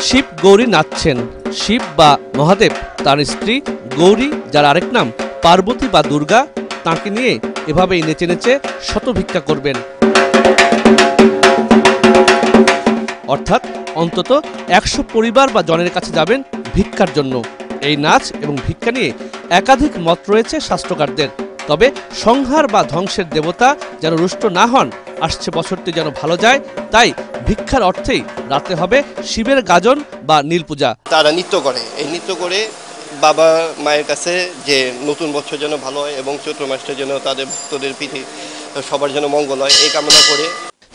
শিব গৌরী নাচছেন। শিব বা মহাদেব, তার স্ত্রী গৌরী, যার আরেক নাম পার্বতী বা দুর্গা, তাঁকে নিয়ে এভাবেই নেচে নেচে শতভিক্ষা করবেন। অর্থাৎ অন্তত 100 পরিবার বা জনের কাছে যাবেন ভিক্ষার জন্য। এই নাচ এবং ভিক্ষা নিয়ে একাধিক মত রয়েছে শাস্ত্রকারদের। তবে সংহার বা ধ্বংসের দেবতা যেন রুষ্ট না হন, আসছে বছরটি যেন ভালো যায়, তাই ভিক্ষার অর্থেই রাতে হবে শিবের গাজন বা নীল পূজা। তারা নৃত্য করে, এই নৃত্য করে বাবা মায়ের কাছে যে নতুন বছর যেন ভালো হয় এবং চৈত্র মাসটা যেন তাদের ভক্তদের প্রীতি সবার যেন মঙ্গল হয়, এই কামনা করে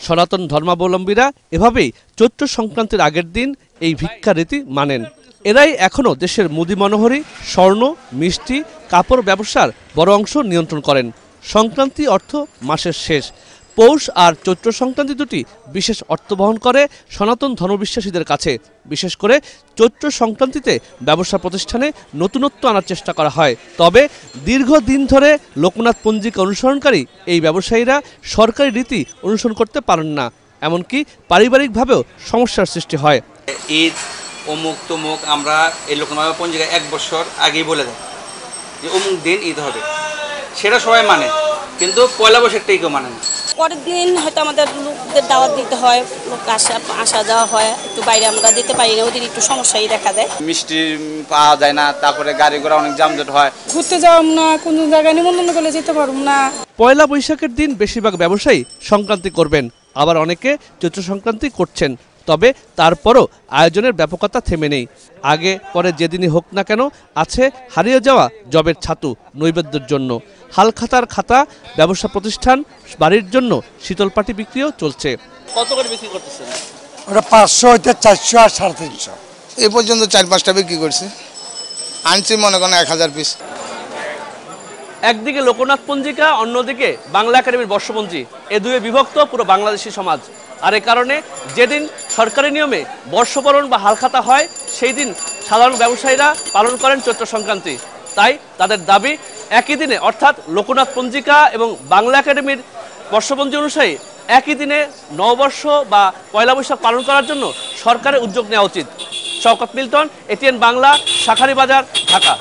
সনাতন ধর্মাবলম্বীরা এভাবেই চৈত্র সংক্রান্তির আগের দিন এই ভিক্ষা রীতি মানেন। এরাই এখনও দেশের মুদি মনোহরী, স্বর্ণ, মিষ্টি, কাপড় ব্যবসার বড় অংশ নিয়ন্ত্রণ করেন। সংক্রান্তি অর্থ মাসের শেষ। পৌষ আর চৈত্র সংক্রান্তি দুটি বিশেষ অর্থ বহন করে সনাতন ধর্মবিশ্বাসীদের কাছে। বিশেষ করে চৈত্র সংক্রান্তিতে ব্যবসা প্রতিষ্ঠানে নতুনত্ব আনার চেষ্টা করা হয়। তবে দীর্ঘদিন ধরে লোকনাথ পঞ্জিকা অনুসরণকারী এই ব্যবসায়ীরা সরকারি রীতি অনুসরণ করতে পারেন না, এমনকি পারিবারিকভাবেও সমস্যার সৃষ্টি হয়। ঈদ অমুক তমুক আমরা এই লোকনাথ পঞ্জিকা 1 বছর আগেই বলে দেয় যে অমুক দিন ঈদ হবে, সেটা সবাই মানে, কিন্তু পয়লা বৈশাখটাই কেউ মানে না। পরের দিন হয়তো আমাদের লোকদের দাওয়াত দিতে হয়, লোক আসা যাওয়া হয়, একটু বাইরে আমরা যেতে পারি না, ওদের একটু সমস্যাই দেখা দেয়। মিষ্টি পাওয়া যায় না, তারপরে গাড়ি ঘোড়া অনেক যানজট হয়, ঘুরতে যাওয়াম না, কোনো জায়গায় নিমন্ত্রণ করলে যেতে পারব না। পয়লা বৈশাখের দিন বেশিরভাগ ব্যবসায়ী সংক্রান্তি করবেন, আবার অনেকে চৈত্র সংক্রান্তি করছেন। তবে তারপরও আয়োজনের ব্যাপকতা থেমে নেই। আগে পরে যেদিনই হোক না কেন, আছে হারিয়ে যাওয়া জবের ছাতু নৈবেদ্যের জন্য। হালখাতার খাতা, ব্যবসা প্রতিষ্ঠান, বাড়ির জন্য শীতল পাটি বিক্রিও চলছে। কত করে বিক্রি করতেছেন? ওটা 500 হইতে 400 আর 350। এই পর্যন্ত 4-5টা বিক্রি করছে, আনছি মনে করেন 1000 পিস। একদিকে লোকনাথ পঞ্জিকা, অন্যদিকে বাংলা একাডেমির বর্ষপঞ্জি, এ দুয়ে বিভক্ত পুরো বাংলাদেশি সমাজ। আর এ কারণে যেদিন সরকারি নিয়মে বর্ষবরণ বা হালখাতা হয়, সেই দিন সাধারণ ব্যবসায়ীরা পালন করেন চৈত্র সংক্রান্তি। তাই তাদের দাবি, একই দিনে অর্থাৎ লোকনাথ পঞ্জিকা এবং বাংলা একাডেমির বর্ষপঞ্জি অনুসারে একই দিনে নববর্ষ বা পয়লা বৈশাখ পালন করার জন্য সরকারের উদ্যোগ নেওয়া উচিত। শওকত মিল্টন, এটিএন বাংলা, শাঁখারীবাজার, ঢাকা।